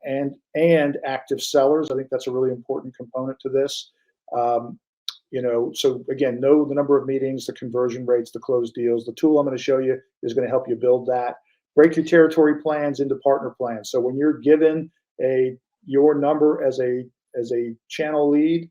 and active sellers. I think that's a really important component to this. So again, know the number of meetings, the conversion rates, the closed deals. The tool I'm going to show you is going to help you build that. Break your territory plans into partner plans. So when you're given your number as a channel lead,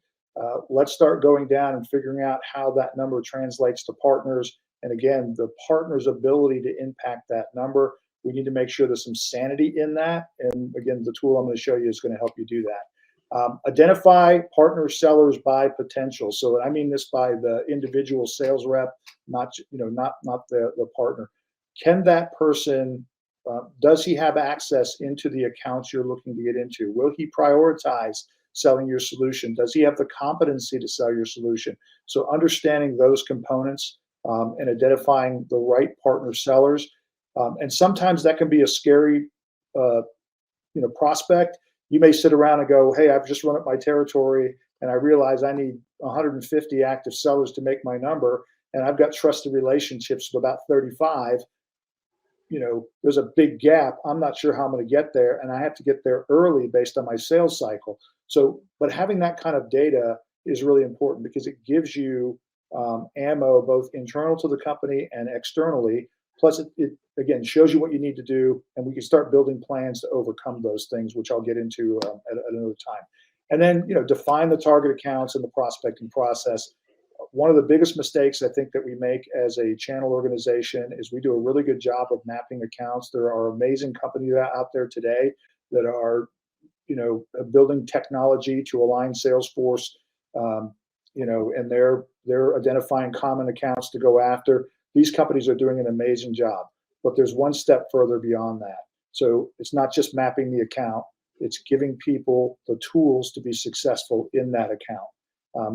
let's start going down and figuring out how that number translates to partners. And again, the partner's ability to impact that number. We need to make sure there's some sanity in that. And again, the tool I'm going to show you is going to help you do that. Identify partner sellers by potential. So I mean this by the individual sales rep, not the partner. Can that person, does he have access into the accounts you're looking to get into? Will he prioritize selling your solution? Does he have the competency to sell your solution? So understanding those components and identifying the right partner sellers. And sometimes that can be a scary, prospect. You may sit around and go, hey, I've just run up my territory and I realize I need 150 active sellers to make my number. And I've got trusted relationships with about 35. There's a big gap. I'm not sure how I'm going to get there. And I have to get there early based on my sales cycle. So, but having that kind of data is really important, because it gives you ammo both internal to the company and externally. Plus, it again shows you what you need to do, and we can start building plans to overcome those things, which I'll get into at another time. And then, define the target accounts in the prospecting process. One of the biggest mistakes I think that we make as a channel organization is we do a really good job of mapping accounts. There are amazing companies out there today that are, building technology to align Salesforce, and they're identifying common accounts to go after. These companies are doing an amazing job, but there's one step further beyond that. So it's not just mapping the account, it's giving people the tools to be successful in that account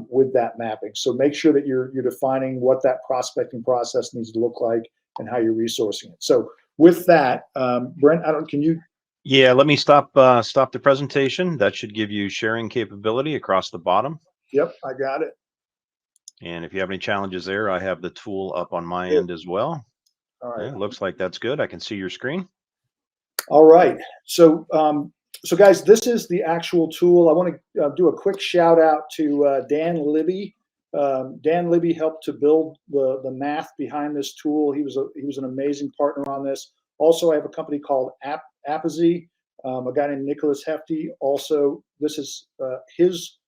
with that mapping. So make sure that you're defining what that prospecting process needs to look like and how you're resourcing it. So with that, Brent, can you? Yeah, let me stop the presentation. That should give you sharing capability across the bottom. Yep, I got it. And if you have any challenges there, I have the tool up on my end as well. All right. Yeah, looks like that's good. I can see your screen. All right. So, guys, this is the actual tool. I want to do a quick shout out to Dan Libby. Dan Libby helped to build the math behind this tool. He was an amazing partner on this. Also, I have a company called Apogee, a guy named Nicholas Hefty. Also, this is his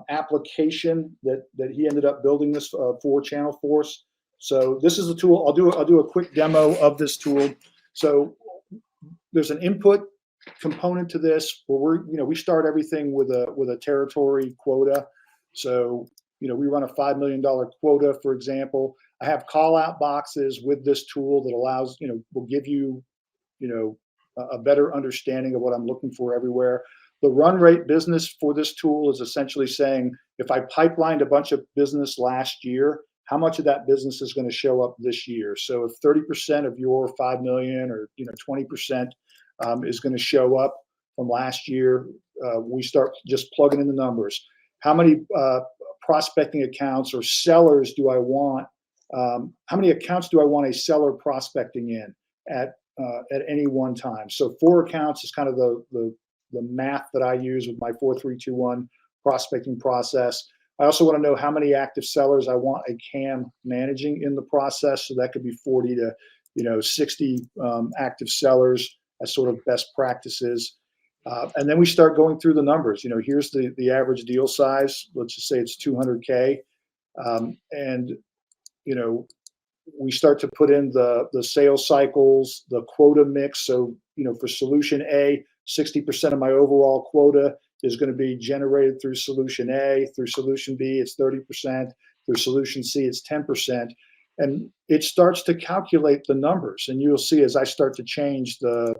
application that he ended up building this for Channelforce. So this is the tool. I'll do a quick demo of this tool. So there's an input component to this where we start everything with a territory quota. So we run a $5 million quota, for example. I have call out boxes with this tool that allows will give you a better understanding of what I'm looking for everywhere. The run rate business for this tool is essentially saying, if I pipelined a bunch of business last year, how much of that business is going to show up this year? So if 30% of your 5 million or 20% is going to show up from last year, we start just plugging in the numbers. How many prospecting accounts or sellers do I want? How many accounts do I want a seller prospecting in at any one time? So 4 accounts is kind of the math that I use with my 4-3-2-1 prospecting process. I also want to know how many active sellers I want a CAM managing in the process. So that could be 40 to 60 active sellers as sort of best practices. And then we start going through the numbers. Here's the average deal size. Let's just say it's 200K. And, we start to put in the sales cycles, the quota mix. So, for solution A, 60% of my overall quota is going to be generated through solution A. Through solution B, it's 30%. Through solution C, it's 10%. And it starts to calculate the numbers. And you'll see as I start to change the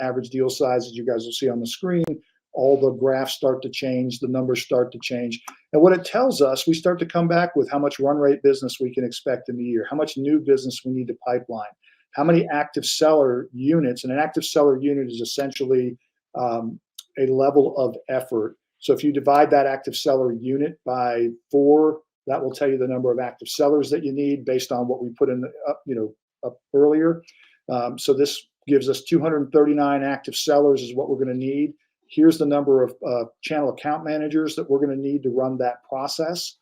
average deal size, as you guys will see on the screen, all the graphs start to change, the numbers start to change. And what it tells us, we start to come back with how much run rate business we can expect in the year, how much new business we need to pipeline, how many active seller units. And an active seller unit is essentially a level of effort. So if you divide that active seller unit by 4, that will tell you the number of active sellers that you need based on what we put in up earlier. So this gives us 239 active sellers is what we're going to need. Here's the number of channel account managers that we're going to need to run that process.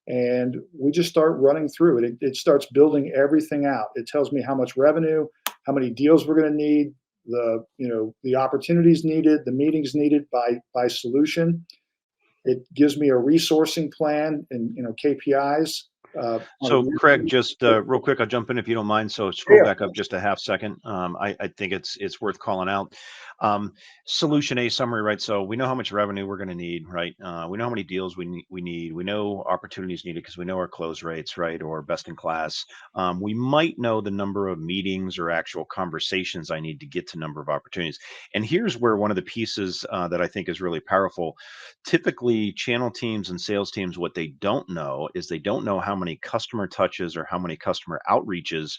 And we just start running through it. It starts building everything out. It tells me how much revenue, how many deals we're going to need, the opportunities needed, the meetings needed by solution. It gives me a resourcing plan and KPIs. So Craig, just real quick, I'll jump in if you don't mind. So scroll back up just a half second. I think it's worth calling out. Solution A summary, right? So we know how much revenue we're going to need, right? We know how many deals we need. We know opportunities needed because we know our close rates, right? Or best in class. We might know the number of meetings or actual conversations I need to get to number of opportunities. And here's where one of the pieces that I think is really powerful. Typically, channel teams and sales teams, what they don't know is they don't know how many customer touches or how many customer outreaches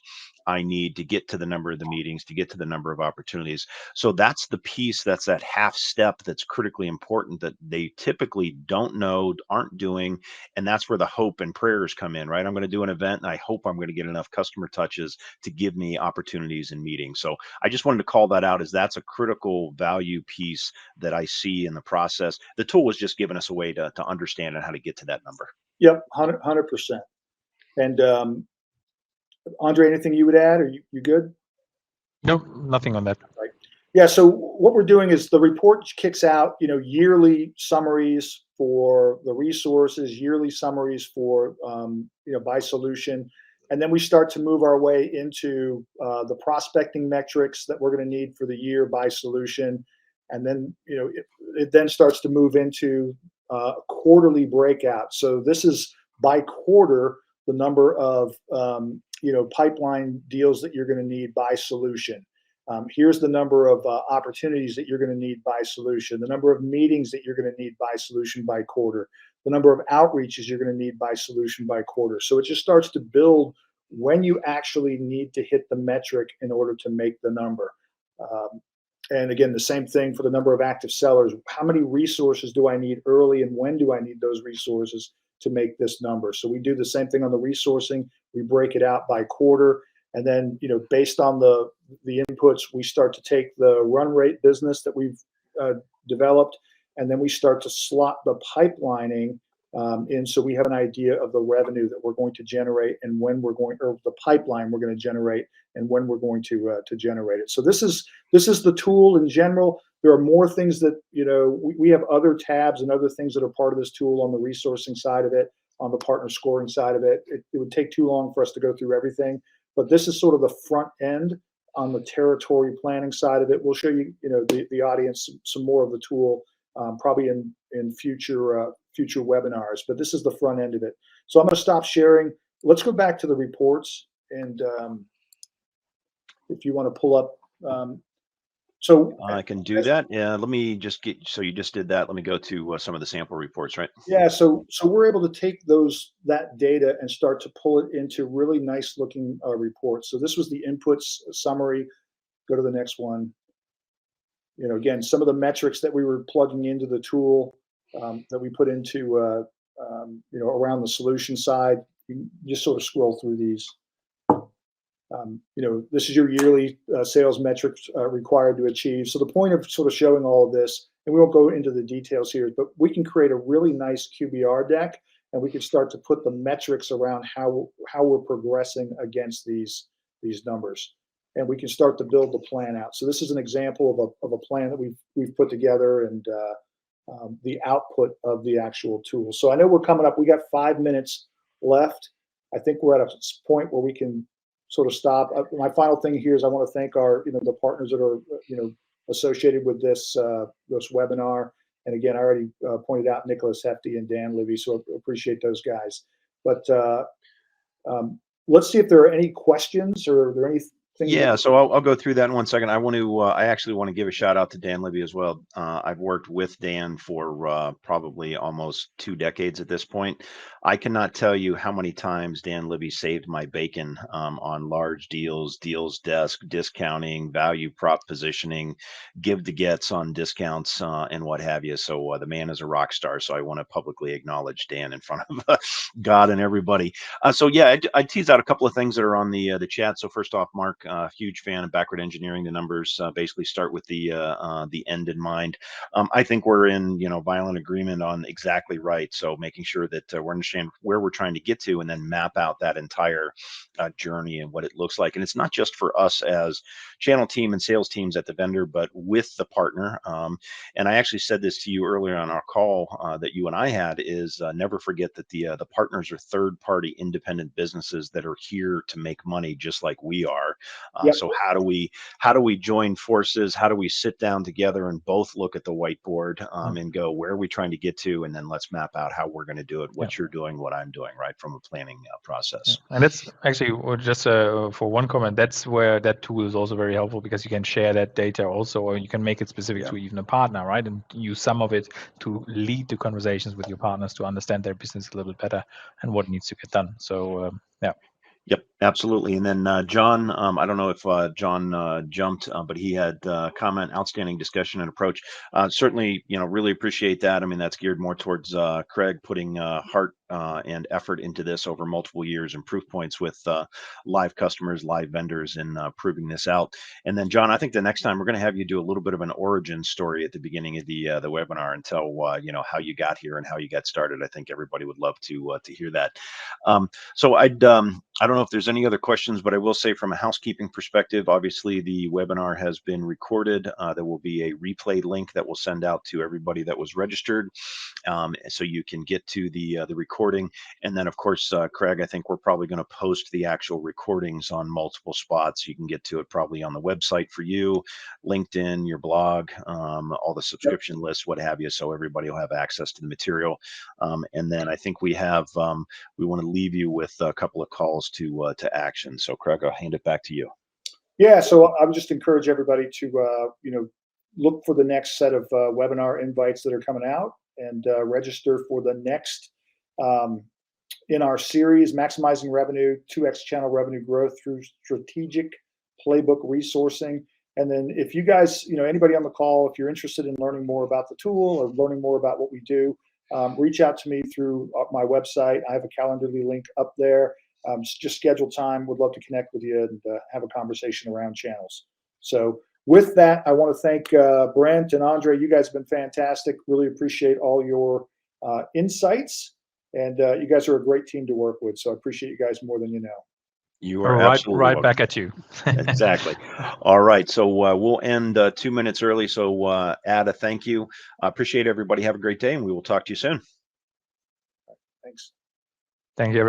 I need to get to the number of the meetings, to get to the number of opportunities. So that's the piece, that's that half step that's critically important that they typically don't know, aren't doing. And that's where the hope and prayers come in, right? I'm going to do an event and I hope I'm going to get enough customer touches to give me opportunities and meetings. So I just wanted to call that out as that's a critical value piece that I see in the process. The tool was just giving us a way to understand and how to get to that number. Yep, 100%. And Andre, anything you would add? Are you good? No, nothing on that. Right. Yeah. So what we're doing is the report kicks out, yearly summaries for the resources, yearly summaries for, by solution. And then we start to move our way into the prospecting metrics that we're going to need for the year by solution. And then, it then starts to move into quarterly breakout. So this is by quarter, the number of, pipeline deals that you're going to need by solution. Here's the number of opportunities that you're going to need by solution, the number of meetings that you're going to need by solution by quarter, the number of outreaches you're going to need by solution by quarter. So it just starts to build when you actually need to hit the metric in order to make the number. And again, the same thing for the number of active sellers. How many resources do I need early and when do I need those resources to make this number? So we do the same thing on the resourcing. We break it out by quarter. And then, based on the inputs, we start to take the run rate business that we've developed, and then we start to slot the pipelining in, so we have an idea of the revenue that we're going to generate and when we're going, or the pipeline we're going to generate and when we're going to generate it. So this is the tool in general. There are more things that we have other tabs and other things that are part of this tool on the resourcing side of it, on the partner scoring side of it. It would take too long for us to go through everything, but this is sort of the front end on the territory planning side of it. We'll show you, the audience some more of the tool probably in future webinars, but this is the front end of it. So I'm going to stop sharing. Let's go back to the reports, and if you want to pull up. So I can do that. Yeah, let me just get, so you just did that. Let me go to some of the sample reports, right? Yeah, so we're able to take that data and start to pull it into really nice looking reports. So this was the inputs summary. Go to the next one. Again, some of the metrics that we were plugging into the tool that we put into, around the solution side. You just sort of scroll through these. This is your yearly sales metrics required to achieve. So the point of sort of showing all of this, and we won't go into the details here, but we can create a really nice QBR deck, and we can start to put the metrics around how we're progressing against these numbers. and we can start to build the plan out. So this is an example of a plan that we've put together, and the output of the actual tool. So I know we're coming up. We got 5 minutes left. I think we're at a point where we can sort of stop. My final thing here is I want to thank our, the partners that are, associated with this webinar. And again, I already pointed out Nicholas Hefty and Dan Libby, so I appreciate those guys. But let's see if there are any questions, or are there anything? Yeah, so I'll go through that in 1 second. I actually want to give a shout out to Dan Libby as well. I've worked with Dan for probably almost 2 decades at this point. I cannot tell you how many times Dan Libby saved my bacon on large deals desk, discounting, value prop positioning, give to gets on discounts, and what have you. So the man is a rock star. So I want to publicly acknowledge Dan in front of God and everybody. So yeah, I tease out a couple of things that are on the chat. So first off, Mark, huge fan of backward engineering. The numbers basically start with the end in mind. I think we're in violent agreement on exactly right. So making sure that we understand where we're trying to get to, and then map out that entire journey and what it looks like. And it's not just for us as channel team and sales teams at the vendor, but with the partner. And I actually said this to you earlier on our call that you and I had, is never forget that the partners are third-party independent businesses that are here to make money just like we are. Yep. So how do we join forces? How do we sit down together and both look at the whiteboard and go, where are we trying to get to? And then let's map out how we're going to do it, what you're doing, what I'm doing, right, from a planning process. And that's actually just for one comment, that's where that tool is also very helpful, because you can share that data also, or you can make it specific to even a partner, right? And use some of it to lead the conversations with your partners to understand their business a little bit better and what needs to get done. So yeah. Yep, absolutely. And then John, I don't know if John jumped, but he had comment, outstanding discussion and approach. Certainly, really appreciate that. I mean, that's geared more towards Craig putting heart and effort into this over multiple years, and proof points with live customers, live vendors, and proving this out. And then John, I think the next time we're going to have you do a little bit of an origin story at the beginning of the webinar, and tell how you got here and how you got started. I think everybody would love to hear that. So I don't know if there's any other questions, but I will say from a housekeeping perspective, obviously the webinar has been recorded. There will be a replay link that we'll send out to everybody that was registered, so you can get to the recording. And then of course, Craig, I think we're probably going to post the actual recordings on multiple spots. You can get to it probably on the website for you, LinkedIn, your blog, all the subscription lists, what have you. So everybody will have access to the material. And then I think we want to leave you with a couple of calls to action. So Craig, I'll hand it back to you. Yeah, so I would just encourage everybody to look for the next set of webinar invites that are coming out, and register for the next in our series, Maximizing Revenue, 2x Channel Revenue Growth Through Strategic Playbook Resourcing. And then if you guys, anybody on the call, if you're interested in learning more about the tool or learning more about what we do, reach out to me through my website. I have a Calendly link up there. Just schedule time. Would love to connect with you and have a conversation around channels. So with that, I want to thank Brent and Andre. You guys have been fantastic. Really appreciate all your insights. And you guys are a great team to work with. So I appreciate you guys more than you know. You are absolutely right back at you. Exactly. All right. So we'll end 2 minutes early. So add a thank you. I appreciate everybody. Have a great day, and we will talk to you soon. Thanks. Thank you, everybody.